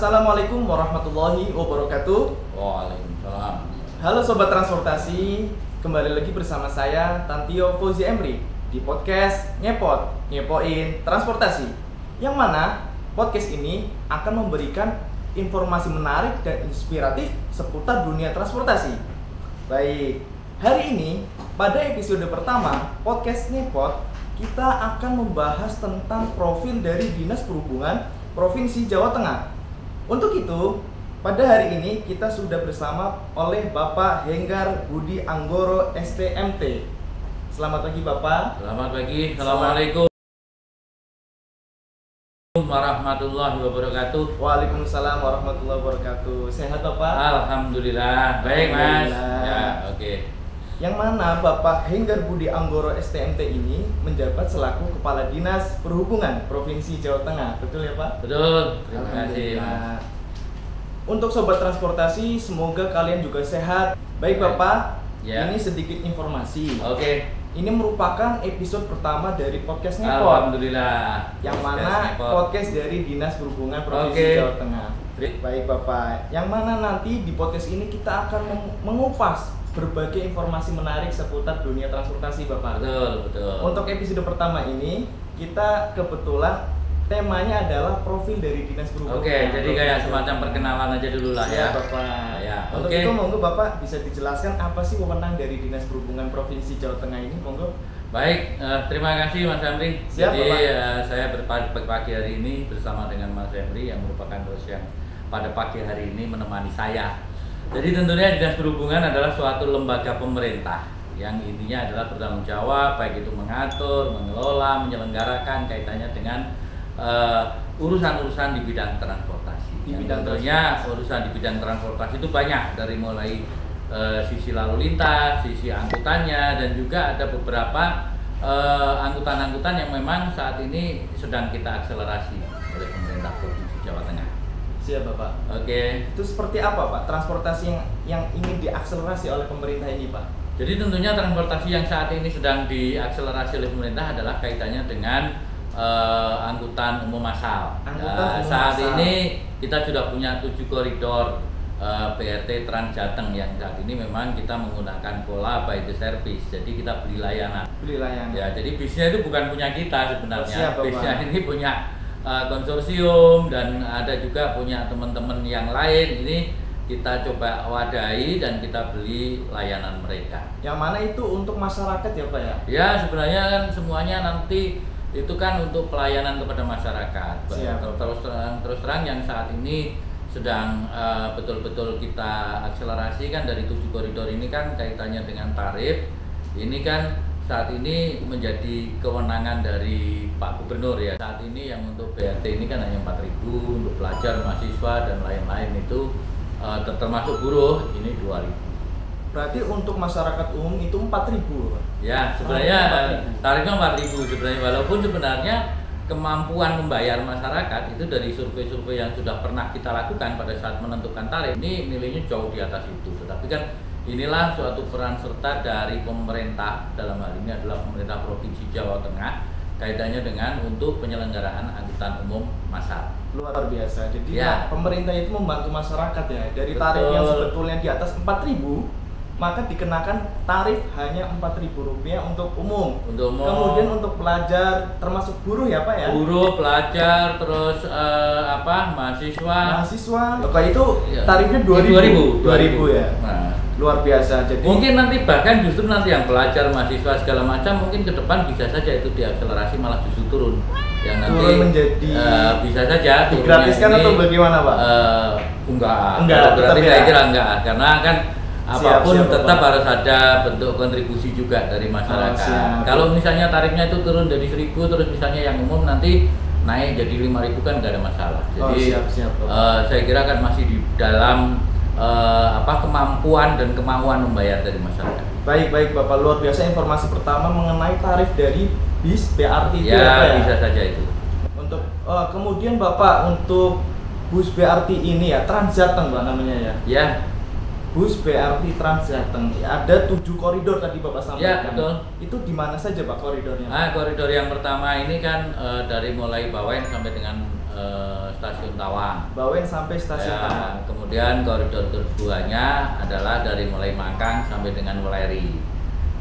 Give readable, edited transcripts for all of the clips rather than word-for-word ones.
Assalamualaikum warahmatullahi wabarakatuh. Waalaikumsalam. Halo Sobat Transportasi, kembali lagi bersama saya Tantio Fauzi Emri di podcast Ngepoin Transportasi, yang mana podcast ini akan memberikan informasi menarik dan inspiratif seputar dunia transportasi. Baik, hari ini pada episode pertama podcast Ngepot, kita akan membahas tentang profil dari Dinas Perhubungan Provinsi Jawa Tengah. Untuk itu, pada hari ini kita sudah bersama oleh Bapak Henggar Budi Anggoro STMT. Selamat pagi Bapak. Selamat pagi. Assalamualaikum warahmatullahi wabarakatuh. Waalaikumsalam warahmatullahi wabarakatuh. Sehat Bapak? Alhamdulillah. Baik Mas. Alhamdulillah. Ya, oke. Yang mana Bapak Henggar Budi Anggoro STMT ini menjabat selaku Kepala Dinas Perhubungan Provinsi Jawa Tengah. Betul ya Pak? Betul. Terima kasih Mas. Untuk Sobat Transportasi, semoga kalian juga sehat. Baik Bapak, Ya. ini sedikit informasi. Oke. Ini merupakan episode pertama dari podcast Ngepot, Alhamdulillah. yang Podcast mana Ngepot. podcast dari Dinas Perhubungan Provinsi Oke. Jawa Tengah. Baik Bapak, yang mana nanti di podcast ini kita akan mengupas berbagai informasi menarik seputar dunia transportasi Bapak. Betul. Untuk episode pertama ini, kita kebetulan temanya adalah profil dari Dinas Perhubungan. Oke, jadi kayak semacam perkenalan aja dulu lah ya. Siap Bapak. Ya, Untuk oke. itu monggo Bapak bisa dijelaskan apa sih wewenang dari Dinas Perhubungan Provinsi Jawa Tengah ini, monggo. Baik, terima kasih Mas Emri. Siap, Jadi Bapak. saya berpagi hari ini bersama dengan Mas Emri yang merupakan host yang pada pagi hari ini menemani saya. Jadi tentunya Dinas Perhubungan adalah suatu lembaga pemerintah yang intinya adalah bertanggung jawab, baik itu mengatur, mengelola, menyelenggarakan kaitannya dengan urusan-urusan di bidang transportasi. Di Yang bidang tentunya urusan di bidang transportasi itu banyak, dari mulai sisi lalu lintas, sisi angkutannya, dan juga ada beberapa angkutan-angkutan yang memang saat ini sedang kita akselerasi oleh pemerintah Provinsi Jawa Tengah. Siap Bapak. Oke. Itu seperti apa Pak transportasi yang ingin diakselerasi oleh pemerintah ini Pak? Jadi tentunya transportasi yang saat ini sedang diakselerasi oleh pemerintah adalah kaitannya dengan angkutan umum massal. Angkutan umum Saat massal. ini kita sudah punya 7 koridor BRT Trans Jateng yang saat ini memang kita menggunakan pola by the service. Jadi kita beli layanan. Beli layanan. Ya, jadi bisnya itu bukan punya kita sebenarnya. Siap, Bapak. Bisnya ini punya konsorsium, dan ada juga punya teman-teman yang lain. Ini kita coba wadahi dan kita beli layanan mereka. Yang mana itu untuk masyarakat ya Pak ya? Ya, sebenarnya kan semuanya nanti itu kan untuk pelayanan kepada masyarakat. Siap. Terus terang yang saat ini sedang betul-betul kita akselerasi kan dari 7 koridor ini kan kaitannya dengan tarif. Ini kan saat ini menjadi kewenangan dari Pak Gubernur ya. Saat ini yang untuk BRT ini kan hanya 4.000, untuk pelajar, mahasiswa dan lain-lain itu termasuk buruh ini 2.000. Berarti untuk masyarakat umum itu 4.000 Pak? Ya, sebenarnya 4.000. tarifnya 4.000 sebenarnya, walaupun sebenarnya kemampuan membayar masyarakat itu dari survei-survei yang sudah pernah kita lakukan pada saat menentukan tarif ini nilainya jauh di atas itu. Tetapi kan inilah suatu peran serta dari pemerintah, dalam hal ini adalah pemerintah Provinsi Jawa Tengah, kaitannya dengan untuk penyelenggaraan angkutan umum massal. Luar biasa. Jadi Ya. pemerintah itu membantu masyarakat ya. Dari Betul. tarif yang sebetulnya di atas 4.000, maka dikenakan tarif hanya Rp4.000 untuk umum. Untuk umum. Kemudian untuk pelajar termasuk buruh ya Pak ya? Buruh, pelajar, terus mahasiswa. Mahasiswa. Kalau itu Ya. tarifnya 2.000. 2.000 ya. Nah, Luar biasa. Jadi mungkin nanti bahkan justru nanti yang pelajar, mahasiswa segala macam mungkin ke depan bisa saja itu diakselerasi malah justru turun. Yang nanti turun menjadi bisa saja turunnya digratiskan ini, atau bagaimana Pak? Enggak. Enggak, Kalau tetap gratis ya? saya kira enggak, karena kan apapun Siap, tetap Bapak. harus ada bentuk kontribusi juga dari masyarakat. siap. Kalau misalnya tarifnya itu turun dari 1.000 terus misalnya yang umum nanti naik jadi 5.000 kan enggak ada masalah. Jadi siap, Bapak. saya kira kan masih di dalam kemampuan dan kemauan membayar dari masyarakat. Baik Bapak, luar biasa informasi pertama mengenai tarif dari bis BRT itu Ya, ya Pak ya? bisa saja itu. Untuk kemudian Bapak untuk bus BRT ini ya Trans Jateng Pak namanya ya. Ya, Bus BRT Trans Jateng ada 7 koridor tadi Bapak sampaikan. Ya, betul. Itu di mana saja Pak koridornya? koridor yang pertama ini kan dari mulai Bawen sampai dengan Stasiun Tawang. Bawen sampai Stasiun Ya, Tawang. kemudian koridor keduanya adalah dari mulai Makang sampai dengan Weleri.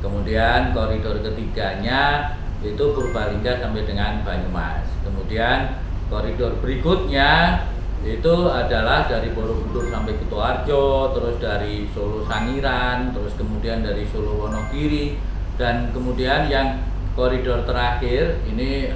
Kemudian koridor ketiganya itu Purbalingga sampai dengan Banyumas. Kemudian koridor berikutnya itu adalah dari Borobudur sampai Kutoarjo, terus dari Solo Sangiran, terus kemudian dari Solo Wonogiri, dan kemudian yang koridor terakhir ini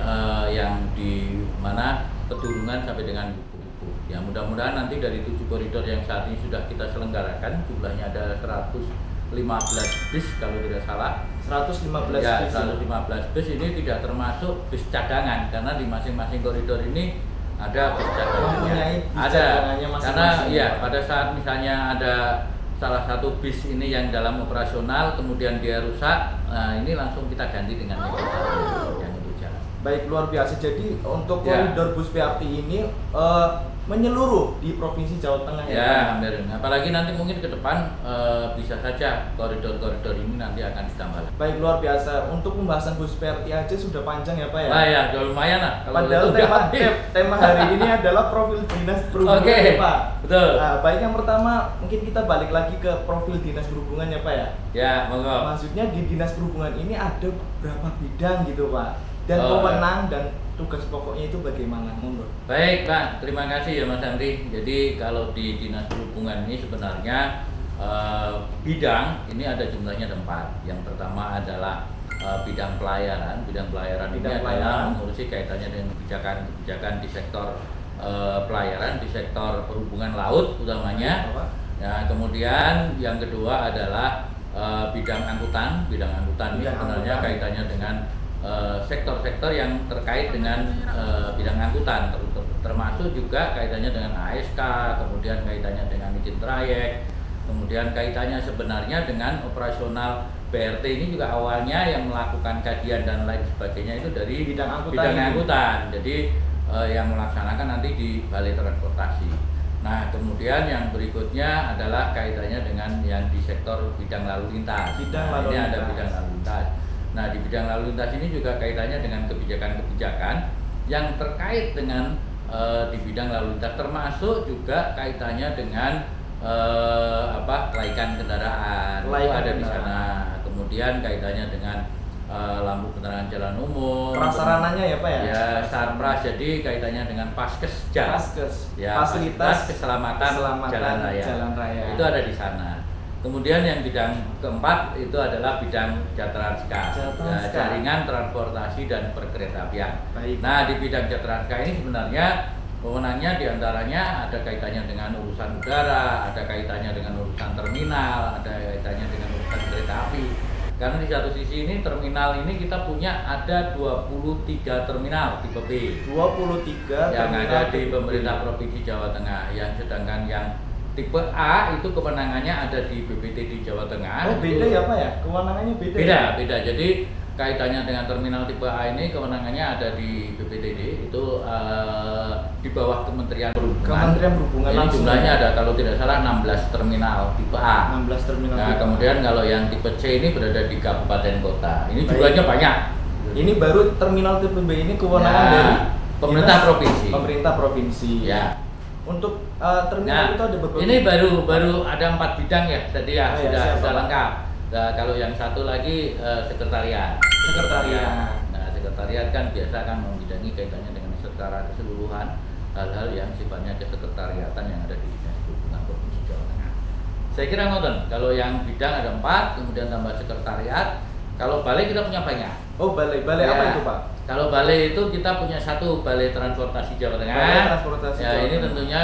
yang di mana Pedurungan sampai dengan Kupu-Kupu. Ya, mudah-mudahan nanti dari 7 koridor yang saat ini sudah kita selenggarakan, jumlahnya ada 115 bis kalau tidak salah. 115 Ya, bis. 115 bis ini tidak termasuk bis cadangan, karena di masing-masing koridor ini ada bis cadangannya. Mempunyai bis Ada, cadangannya karena masing-masing. ya pada saat misalnya ada salah satu bis ini yang dalam operasional kemudian dia rusak, nah ini langsung kita ganti dengan yang itu jalan. Baik, luar biasa. Jadi untuk Ya. koridor bus BRT ini menyeluruh di Provinsi Jawa Tengah Ya, hampir. Apalagi nanti mungkin ke depan bisa saja koridor-koridor ini nanti akan ditambah lagi. Baik, luar biasa. Untuk pembahasan bus BRT aja sudah panjang ya Pak ya. Nah ya, udah lumayan lah. Kalau Padahal itu udah habis. tema hari ini adalah profil dinas perhubungan Oke, ya Pak. betul. Nah, baik, yang pertama mungkin kita balik lagi ke profil dinas perhubungan ya Pak ya. Ya, monggo. Maksudnya di dinas perhubungan ini ada berapa bidang gitu Pak? Dan Oh, wewenang dan tugas pokoknya itu bagaimana? Monggo. Baik, Pak. Terima kasih ya Mas Andri. Jadi kalau di Dinas Perhubungan ini sebenarnya bidang ini ada jumlahnya ada 4. Yang pertama adalah bidang pelayaran. Bidang pelayaran ini Bidang adalah pelayaran. mengurusi kaitannya dengan kebijakan di sektor pelayaran, di sektor perhubungan laut utamanya. Pak. Nah, kemudian yang kedua adalah bidang angkutan. Bidang angkutan ini Bidang sebenarnya angkutan. kaitannya dengan sektor-sektor yang terkait dengan bidang angkutan, termasuk juga kaitannya dengan ASK, kemudian kaitannya dengan izin trayek, kemudian kaitannya sebenarnya dengan operasional BRT ini juga awalnya yang melakukan kajian dan lain sebagainya itu dari Bidang angkutan bidang ini. angkutan. Jadi yang melaksanakan nanti di Balai Transportasi. Nah, kemudian yang berikutnya adalah kaitannya dengan yang di sektor bidang lalu lintas. Bidang Nah, lalu ini ada lintas. bidang lalu lintas. Nah, di bidang lalu lintas ini juga kaitannya dengan kebijakan-kebijakan yang terkait dengan di bidang lalu lintas, termasuk juga kaitannya dengan kelaikan kendaraan. Itu Kelaikan ada di kendaraan. sana. Kemudian kaitannya dengan lampu penerangan jalan umum. Prasarananya ya Pak ya? Ya, Sarpras, jadi kaitannya dengan Paskesja. Paskes, Ya, fasilitas keselamatan jalan raya. Itu ada di sana. Kemudian yang bidang keempat itu adalah bidang Jatranska, Jatranska. jaringan transportasi dan perkeretaapian. Baik. Nah, di bidang Jatranska ini sebenarnya wewenangnya diantaranya ada kaitannya dengan urusan udara, ada kaitannya dengan urusan terminal, ada kaitannya dengan urusan kereta api. Karena di satu sisi ini terminal ini kita punya ada 23 terminal tipe B 23 yang terminal ada di tipe B. pemerintah Provinsi Jawa Tengah, yang sedangkan yang tipe A itu kewenangannya ada di BPTD Jawa Tengah. Oh, beda Itu ya Pak ya? Kewenangannya beda. beda, ya? beda. Jadi kaitannya dengan terminal tipe A ini kewenangannya ada di BPTD, itu di bawah Kementerian Perhubungan. Kementerian Perhubungan Ini langsung. jumlahnya ada kalau tidak salah 16 terminal tipe A. 16 terminal. Nah, tipe A. kemudian kalau yang tipe C ini berada di kabupaten kota. Ini Baik. jumlahnya banyak. Ini baru terminal tipe B ini kewenangan Ya, dari pemerintah dinas- provinsi. Pemerintah provinsi. Ya. Untuk terminal Nah, itu ada beberapa. ini baru ada 4 bidang ya, jadi ya Oh, ya, sudah siap, Pak. lengkap. Nah, kalau yang satu lagi sekretariat. Sekretariat. Nah, sekretariat kan biasa kan membidangi kaitannya dengan secara keseluruhan hal-hal yang sifatnya kesekretariatan yang ada di Dinas Perhubungan Provinsi Jawa Tengah. Saya kira ngoten. Kalau yang bidang ada 4, kemudian tambah sekretariat. Kalau balai kita punya banyak. Oh, balai Ya. apa itu Pak? Kalau balai itu kita punya satu Balai Transportasi Jawa Tengah. Balai Transportasi Ya, Jawa ini Tengah. tentunya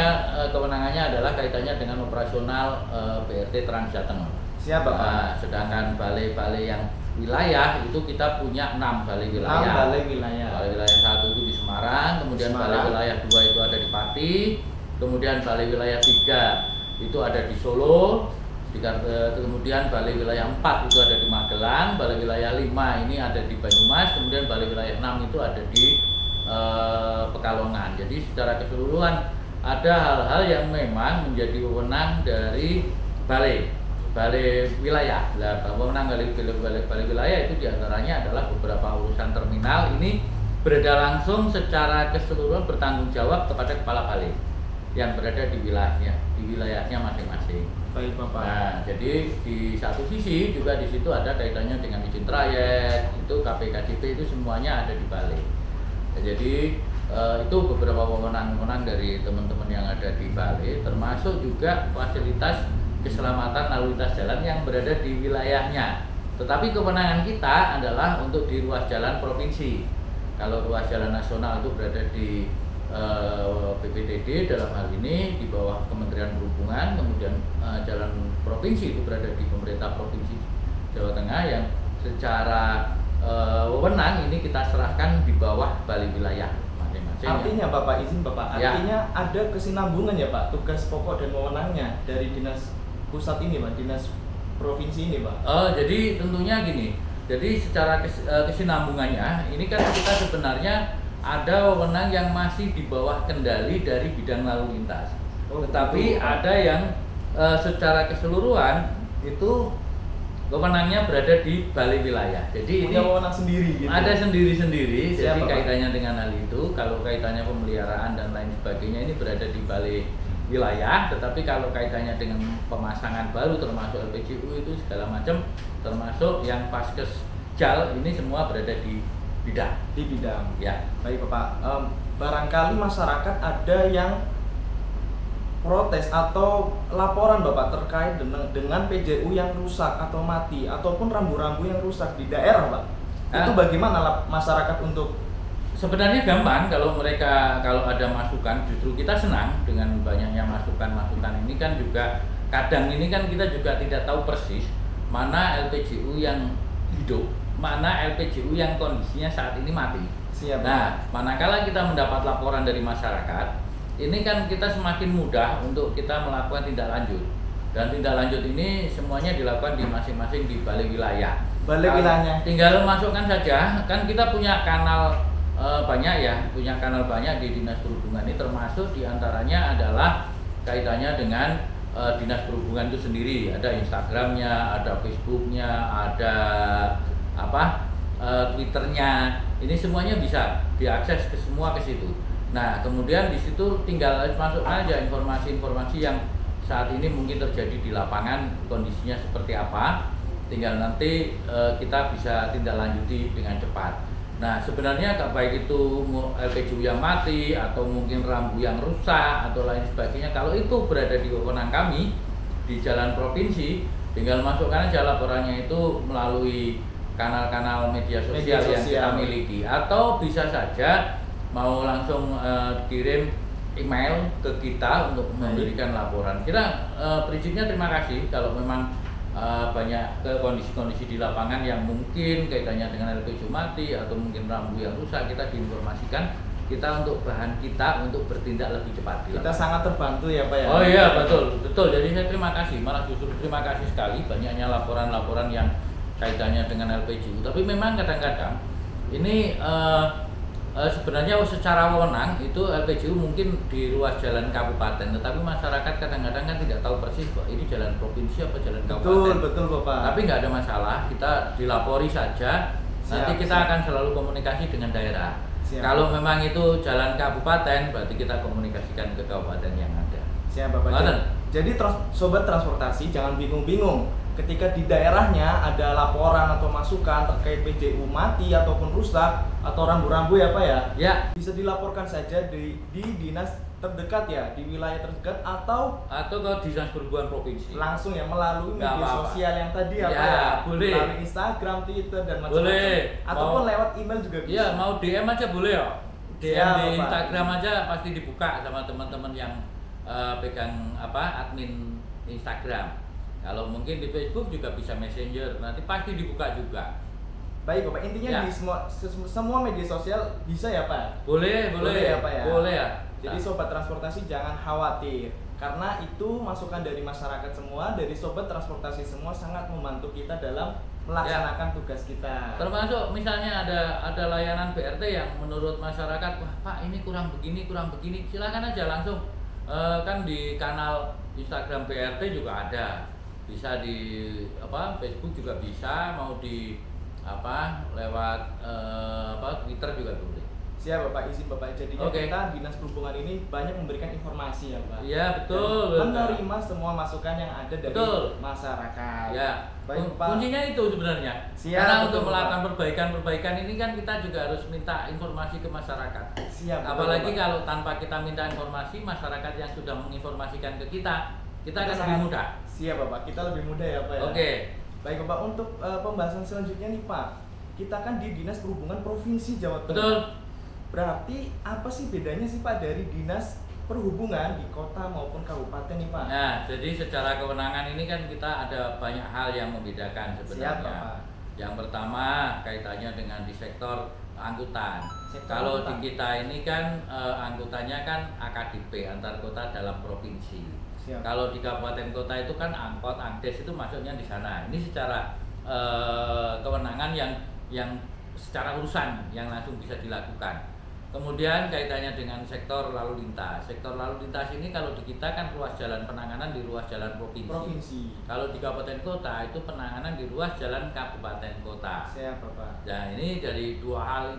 kewenangannya adalah kaitannya dengan operasional BRT Trans Jateng. Siapa Pak? Nah, sedangkan balai-balai yang wilayah itu kita punya 6 balai 6 wilayah. balai wilayah. Balai wilayah 1 itu di Semarang, kemudian balai Semarang. wilayah 2 itu ada di Pati, kemudian balai wilayah 3 itu ada di Solo, kemudian balai wilayah 4 itu ada di Magelang, balai wilayah 5 ini ada di Banyumas, kemudian balai wilayah 6 itu ada di Pekalongan. Jadi secara keseluruhan ada hal-hal yang memang menjadi wewenang dari balai wilayah. Nah, wewenang balai wilayah itu diantaranya adalah beberapa urusan terminal ini berada langsung secara keseluruhan bertanggung jawab kepada kepala balik yang berada di wilayahnya masing-masing. Baik Bapak. Nah, jadi di satu sisi juga di situ ada kaitannya dengan izin trayek, itu KPKJP itu semuanya ada di balik. Jadi itu beberapa wewenang-wewenang dari teman-teman yang ada di balik, termasuk juga fasilitas keselamatan lalu lintas jalan yang berada di wilayahnya. Tetapi kewenangan kita adalah untuk di ruas jalan provinsi. Kalau ruas jalan nasional itu berada di BPTD dalam hal ini di bawah Kementerian Perhubungan, kemudian jalan provinsi itu berada di pemerintah provinsi Jawa Tengah yang secara wewenang ini kita serahkan di bawah balai wilayah masing-masing. Artinya Bapak, izin Bapak, artinya ada kesinambungan ya Pak, tugas pokok dan wewenangnya dari dinas pusat ini Pak, dinas provinsi ini Pak. Jadi tentunya gini, jadi secara kesinambungannya ini kan kita sebenarnya ada wewenang yang masih di bawah kendali dari bidang lalu lintas. Tetapi ada yang secara keseluruhan itu wewenangnya berada di balai wilayah. Jadi punya wewenang sendiri gitu. Ada sendiri-sendiri. Jadi Siapa, kaitannya dengan hal itu, kalau kaitannya pemeliharaan dan lain sebagainya ini berada di balai wilayah, tetapi kalau kaitannya dengan pemasangan baru termasuk LPGU itu segala macam, termasuk yang Paskes Jal ini semua berada di bidang. Di bidang. Ya. Baik Bapak. Barangkali masyarakat ada yang protes atau laporan Bapak terkait dengan PJU yang rusak atau mati ataupun rambu-rambu yang rusak di daerah Pak. Itu bagaimana masyarakat untuk? Sebenarnya gampang kalau ada masukan, justru kita senang dengan banyaknya masukan-masukan ini kan juga kadang ini kan kita juga tidak tahu persis mana LPGU yang hidup, mana LPGU yang kondisinya saat ini mati. Siap. Nah, manakala kita mendapat laporan dari masyarakat, ini kan kita semakin mudah untuk kita melakukan tindak lanjut. Dan tindak lanjut ini semuanya dilakukan di masing-masing di balai wilayah. Balai wilayahnya. Tinggal masukkan saja, kan kita punya kanal punya kanal banyak di Dinas Perhubungan ini, termasuk diantaranya adalah kaitannya dengan Dinas Perhubungan itu sendiri. Ada Instagramnya, ada Facebooknya, ada Twitternya. Ini semuanya bisa diakses ke situ. Nah, kemudian di situ tinggal masuk aja informasi-informasi yang saat ini mungkin terjadi di lapangan, kondisinya seperti apa. Tinggal nanti kita bisa tindak lanjuti dengan cepat. Nah, sebenarnya baik itu LPGU yang mati atau mungkin rambu yang rusak atau lain sebagainya, kalau itu berada di wewenang kami di jalan provinsi, tinggal masukkan aja laporannya itu melalui kanal-kanal media sosial yang kita miliki, atau bisa saja mau langsung kirim email ke kita untuk memberikan laporan. Kita prinsipnya terima kasih kalau memang banyak kondisi-kondisi di lapangan yang mungkin kaitannya dengan LPGU mati atau mungkin rambu yang rusak, kita diinformasikan, kita untuk bahan kita untuk bertindak lebih cepat. Kita sangat terbantu ya Pak ya. Oh iya, betul. Jadi saya terima kasih, malah justru terima kasih sekali banyaknya laporan-laporan yang kaitannya dengan LPGU. Tapi memang kadang-kadang ini sebenarnya secara wewenang itu LPGU mungkin di ruas jalan kabupaten, tetapi masyarakat kadang-kadang kan tidak tahu persis bahwa ini jalan provinsi apa jalan kabupaten. Betul Bapak. Tapi nggak ada masalah, kita dilapori saja. Nanti kita akan selalu komunikasi dengan daerah. Kalau memang itu jalan kabupaten, berarti kita komunikasikan ke kabupaten yang ada. Siap Bapak. Jadi sobat transportasi jangan bingung-bingung. Ketika di daerahnya ada laporan atau masukan terkait PJU mati ataupun rusak atau rambu-rambu ya Pak ya, bisa dilaporkan saja di dinas terdekat ya, di wilayah terdekat atau ke Dinas Perhubungan Provinsi. Langsung ya melalui media sosial yang tadi ya Pak ya, boleh. melalui Instagram, Twitter dan macam-macam. Boleh. Ataupun lewat email juga bisa. Iya, mau DM aja boleh ya. DM di Instagram aja pasti dibuka sama teman-teman yang pegang admin Instagram. Kalau mungkin di Facebook juga bisa Messenger, nanti pasti dibuka juga. Baik Bapak, intinya di semua media sosial bisa ya Pak? Boleh ya Pak ya? Boleh ya. Jadi sobat transportasi jangan khawatir, karena itu masukan dari masyarakat semua, dari sobat transportasi semua sangat membantu kita dalam melaksanakan tugas kita. Termasuk misalnya ada layanan BRT yang menurut masyarakat, wah Pak ini kurang begini, silakan aja langsung kan di kanal Instagram BRT juga ada. Bisa di Facebook juga bisa, mau di lewat Twitter juga boleh. Siap Bapak, izin Bapak. Jadinya kita Dinas Perhubungan ini banyak memberikan informasi ya Pak. Iya betul. Dan menerima semua masukan yang ada dari masyarakat. Ya. Baik Pak. Kuncinya itu sebenarnya. Siap, karena betul, untuk melakukan Pak. perbaikan ini kan kita juga harus minta informasi ke masyarakat. Siap. Apalagi betul, kalau tanpa kita minta informasi, masyarakat yang sudah menginformasikan ke kita akan lebih mudah. Siap Bapak, kita lebih mudah ya Pak ya. Oke. Baik Bapak, untuk pembahasan selanjutnya nih Pak, kita kan di Dinas Perhubungan Provinsi Jawa Tengah. Betul. Berarti apa sih bedanya sih Pak dari Dinas Perhubungan di kota maupun kabupaten nih Pak? Nah, jadi secara kewenangan ini kan kita ada banyak hal yang membedakan sebenarnya. Siap, Pak. Yang pertama kaitannya dengan di sektor angkutan. angkutan. Kalau di kita ini kan angkutannya kan AKDP antar kota dalam provinsi. Siap. Kalau di kabupaten kota itu kan angkot, angdes itu masuknya di sana. Ini secara kewenangan yang secara urusan yang langsung bisa dilakukan. Kemudian kaitannya dengan sektor lalu lintas. Sektor lalu lintas ini kalau di kita kan ruas jalan penanganan di ruas jalan provinsi. Kalau di kabupaten kota itu penanganan di ruas jalan kabupaten kota. Siap Bapak. Nah ini dari dua hal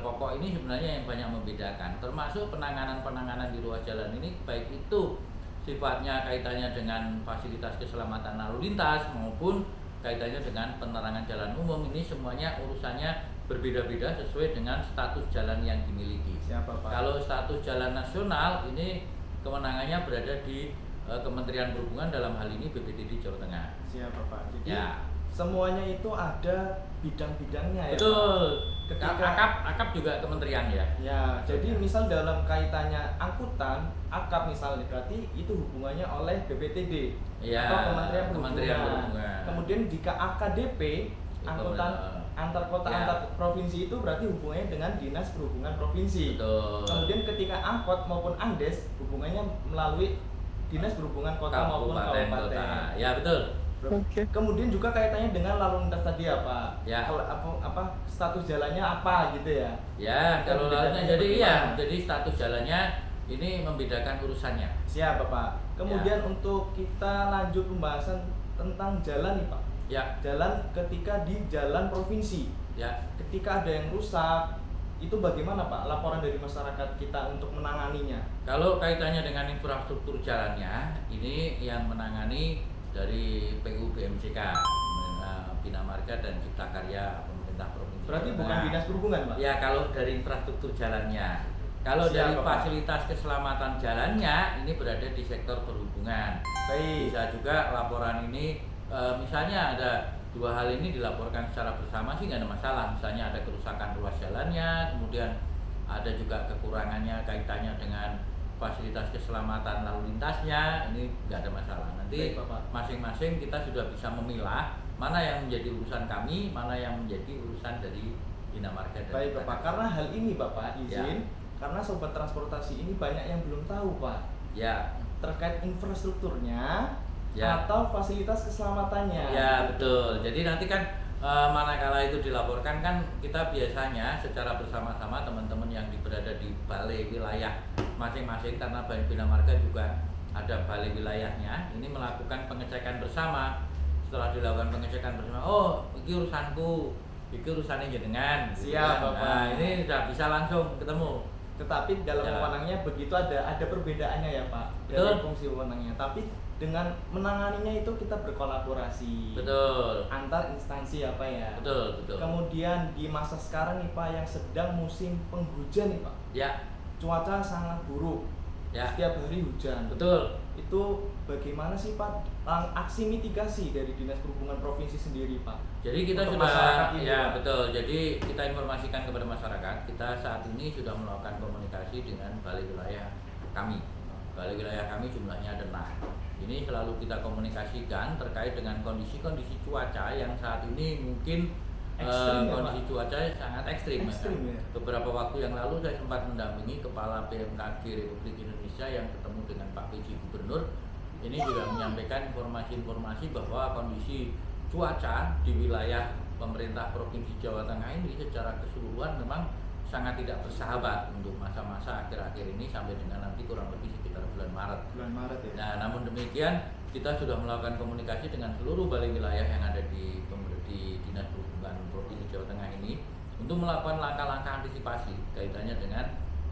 pokok ini sebenarnya yang banyak membedakan. Termasuk penanganan di ruas jalan ini baik itu sifatnya kaitannya dengan fasilitas keselamatan lalu lintas maupun kaitannya dengan penerangan jalan umum. Ini semuanya urusannya berbeda-beda sesuai dengan status jalan yang dimiliki. Siapa Pak? Kalau status jalan nasional ini kewenangannya berada di Kementerian Perhubungan, dalam hal ini BPTD Jawa Tengah. Siapa Pak? Jadi Ya. semuanya itu ada bidang-bidangnya ya. Betul. Ketika Akap juga kementerian ya. Ya, jadi misal dalam kaitannya angkutan, akap misalnya berarti itu hubungannya oleh BPTD Ya, atau Kementerian Kementerian Perhubungan. Perhubungan. Kemudian jika AKDP, angkutan antar kota Ya. antar provinsi itu berarti hubungannya dengan Dinas Perhubungan Provinsi. Betul. Kemudian ketika angkot maupun angdes hubungannya melalui Dinas Perhubungan Kota maupun Kabupaten Kabupaten. kota. Ya betul. Kemudian juga kaitannya dengan lalu lintas tadi ya Pak. Ya. Apa status jalannya apa gitu ya? Ya, kalau Membedakannya jadi bagaimana? jadi status jalannya ini membedakan urusannya. Siap Bapak. Kemudian untuk kita lanjut pembahasan tentang jalan nih Pak. Ya, Jalan ketika di jalan provinsi. ya. Ketika ada yang rusak, itu bagaimana Pak laporan dari masyarakat kita untuk menanganinya? Kalau kaitannya dengan infrastruktur jalannya, ini yang menangani dari PU BMCK, Bina Marga dan Cipta Karya pemerintah provinsi. Berarti Jawa bukan Tengah. Dinas Perhubungan Pak? Ya, kalau dari infrastruktur jalannya. Kalau Siap, dari Bapak. fasilitas keselamatan jalannya, ini berada di sektor perhubungan. Baik. Bisa juga laporan ini, misalnya ada dua hal ini dilaporkan secara bersama sih nggak ada masalah. Misalnya ada kerusakan ruas jalannya, kemudian ada juga kekurangannya kaitannya dengan fasilitas keselamatan lalu lintasnya, ini nggak ada masalah. Nanti Baik, Bapak. masing-masing kita sudah bisa memilah mana yang menjadi urusan kami, mana yang menjadi urusan dari Bina Marga dan Baik Cipta Bapak, Karya. karena hal ini Bapak izin, karena sobat transportasi ini banyak yang belum tahu Pak Ya, terkait infrastrukturnya Ya. atau fasilitas keselamatannya. ya betul. Jadi nanti kan manakala itu dilaporkan kan kita biasanya secara bersama-sama teman-teman yang berada di balai wilayah masing-masing, karena Bina Marga juga ada balai wilayahnya, ini melakukan pengecekan bersama. Setelah dilakukan pengecekan bersama, oh ini urusanku, ini urusannya jenengan. gitu Siap, kan. Bapak. Nah ini sudah bisa langsung ketemu. Tetapi dalam Ya. wewenangnya begitu ada perbedaannya ya Pak dari Betul. fungsi wewenangnya. Tapi dengan menanganinya itu kita berkolaborasi Betul, antar instansi apa ya. betul, betul. Kemudian di masa sekarang nih Pak yang sedang musim penghujan nih Pak, Ya, cuaca sangat buruk, ya, setiap hari hujan. betul. Itu bagaimana sih Pak aksi mitigasi dari Dinas Perhubungan Provinsi sendiri Pak? Jadi kita Untuk masyarakat sudah, ini, ya Pak. betul. Jadi kita informasikan kepada masyarakat. Kita saat ini sudah melakukan komunikasi dengan balai wilayah kami. Balai wilayah kami jumlahnya ada 6. Ini selalu kita komunikasikan terkait dengan kondisi-kondisi cuaca yang saat ini mungkin Ekstrim ya, kondisi Pak? cuaca sangat ekstrim. Ekstrim, ya. Beberapa waktu yang lalu saya sempat mendampingi Kepala BMKG Republik Indonesia yang ketemu dengan Pak PJ Gubernur. Ini juga menyampaikan informasi-informasi bahwa kondisi cuaca di wilayah pemerintah Provinsi Jawa Tengah ini secara keseluruhan memang sangat tidak bersahabat untuk masa-masa akhir-akhir ini sampai dengan nanti kurang lebih sekitar bulan Maret. Bulan Maret ya. Nah, namun demikian kita sudah melakukan komunikasi dengan seluruh balai wilayah yang ada di Dinas Perhubungan Provinsi Jawa Tengah ini untuk melakukan langkah-langkah antisipasi kaitannya dengan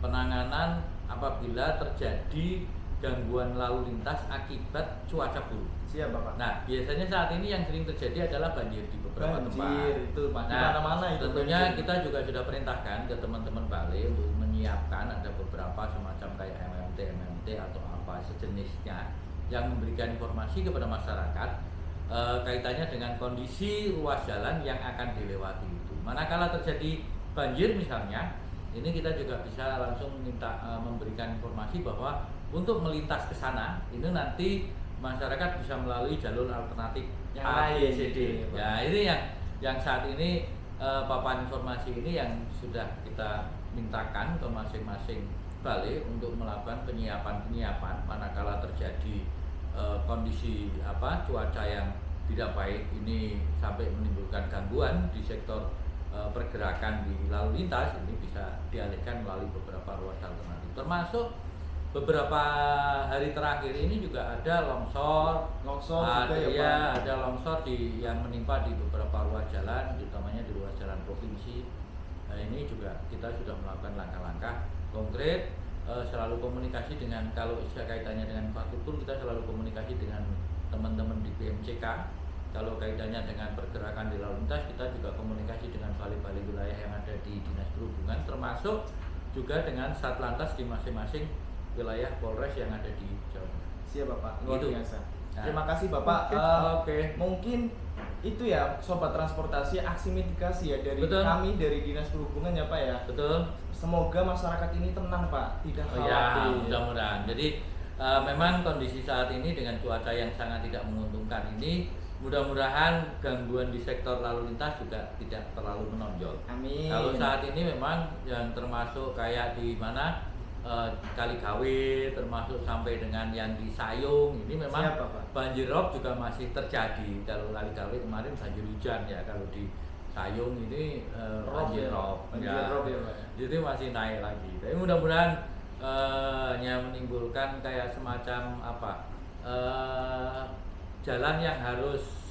penanganan apabila terjadi gangguan lalu lintas akibat cuaca buruk. Siap Bapak. Nah, biasanya saat ini yang sering terjadi adalah banjir di beberapa tempat. Banjir itu Pak, di mana-mana itu. Tentunya kita juga sudah perintahkan ke teman-teman balai untuk menyiapkan ada beberapa semacam kayak MMT atau apa sejenisnya yang memberikan informasi kepada masyarakat kaitannya dengan kondisi ruas jalan yang akan dilewati itu. Manakala terjadi banjir misalnya, ini kita juga bisa langsung minta memberikan informasi bahwa untuk melintas ke sana ini nanti masyarakat bisa melalui jalur alternatif yang A, B, lain. C, D. Ya, ini yang saat ini papan informasi ini yang sudah kita mintakan ke masing-masing balai untuk melakukan penyiapan manakala terjadi kondisi cuaca yang tidak baik ini sampai menimbulkan gangguan di sektor pergerakan di lalu lintas, ini bisa dialihkan melalui beberapa ruas alternatif, termasuk beberapa hari terakhir ini juga ada longsor juga ya Pak. Ada longsor yang menimpa di beberapa ruas jalan, utamanya di ruas jalan provinsi. Nah, ini juga kita sudah melakukan langkah-langkah konkret, selalu komunikasi dengan, kalau kaitannya dengan infrastruktur kita selalu komunikasi dengan teman-teman di BMCK. Kalau kaitannya dengan pergerakan di lalu lintas, kita juga komunikasi dengan balai-balai wilayah yang ada di Dinas Perhubungan, termasuk juga dengan Satlantas di masing-masing wilayah Polres yang ada di Jawa Tengah. Siap Bapak, luar biasa. Nah, terima kasih Bapak. Oke. Mungkin itu ya Sobat Transportasi, aksi mitigasi ya dari Betul. kami dari Dinas Perhubungan ya Pak ya. Betul. Semoga masyarakat ini tenang Pak, tidak Ya, khawatir. mudah-mudahan. Jadi memang kondisi saat ini dengan cuaca yang sangat tidak menguntungkan ini, mudah-mudahan gangguan di sektor lalu lintas juga tidak terlalu menonjol. Amin. Kalau saat ini memang yang termasuk kayak di mana Kaligawe, termasuk sampai dengan yang di Sayung, ini memang banjir rob juga masih terjadi. Kalau Kaligawe kemarin banjir hujan ya, kalau di Sayung ini banjir rob. Ya. Jadi masih naik lagi. Tapi mudah-mudahan hanya menimbulkan kayak semacam jalan yang harus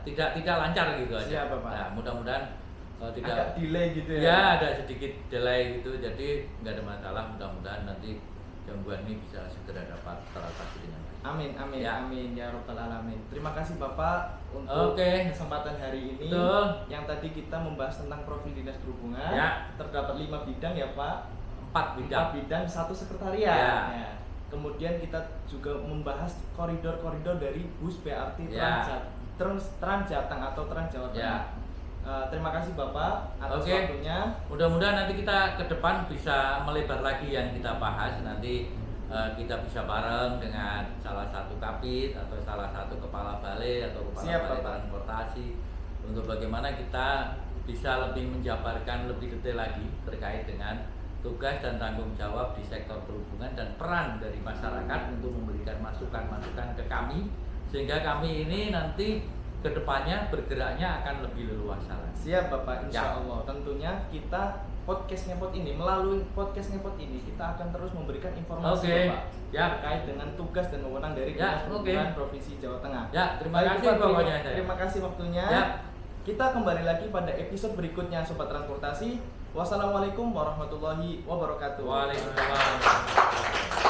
tidak lancar gitu aja. Siapa, Pak? Nah, mudah-mudahan tidak agak delay gitu ya. Ya, ada sedikit delay gitu. Jadi nggak ada masalah, mudah-mudahan nanti gangguan ini bisa segera dapat teratasi dengan baik. Amin, amin, Ya. amin ya Rabbal Alamin. Terima kasih Bapak untuk kesempatan hari ini. Betul. Yang tadi kita membahas tentang profil Dinas Perhubungan. Ya. Terdapat 5 bidang ya Pak. 4 bidang. 4 bidang, 1 sekretariat. Ya. Ya. Kemudian kita juga membahas koridor-koridor dari bus BRT Ya. Transjateng atau Trans Jawa Tengah. Ya. Terima kasih Bapak atas Oke. waktunya. Mudah-mudahan nanti kita ke depan bisa melebar lagi yang kita bahas. Nanti kita bisa bareng dengan salah satu kapit atau salah satu kepala balai atau kepala Siap, balai Bapak. transportasi untuk bagaimana kita bisa lebih menjabarkan lebih detail lagi terkait dengan tugas dan tanggung jawab di sektor perhubungan dan peran dari masyarakat untuk memberikan masukan-masukan ke kami, sehingga kami ini nanti kedepannya bergeraknya akan lebih leluasa lagi. Siap Bapak, insya Ya. Allah. Tentunya kita podcast Ngepot ini, melalui podcast Ngepot ini kita akan terus memberikan informasi Bapak Ya. terkait dengan tugas dan wewenang dari Ya, Dinas Perhubungan Provinsi Jawa Tengah. Ya, terima Baik, kasih Bapak, pokoknya. terima kasih waktunya. Ya. Kita kembali lagi pada episode berikutnya Sobat Transportasi. Wassalamualaikum warahmatullahi wabarakatuh. Waalaikumsalam.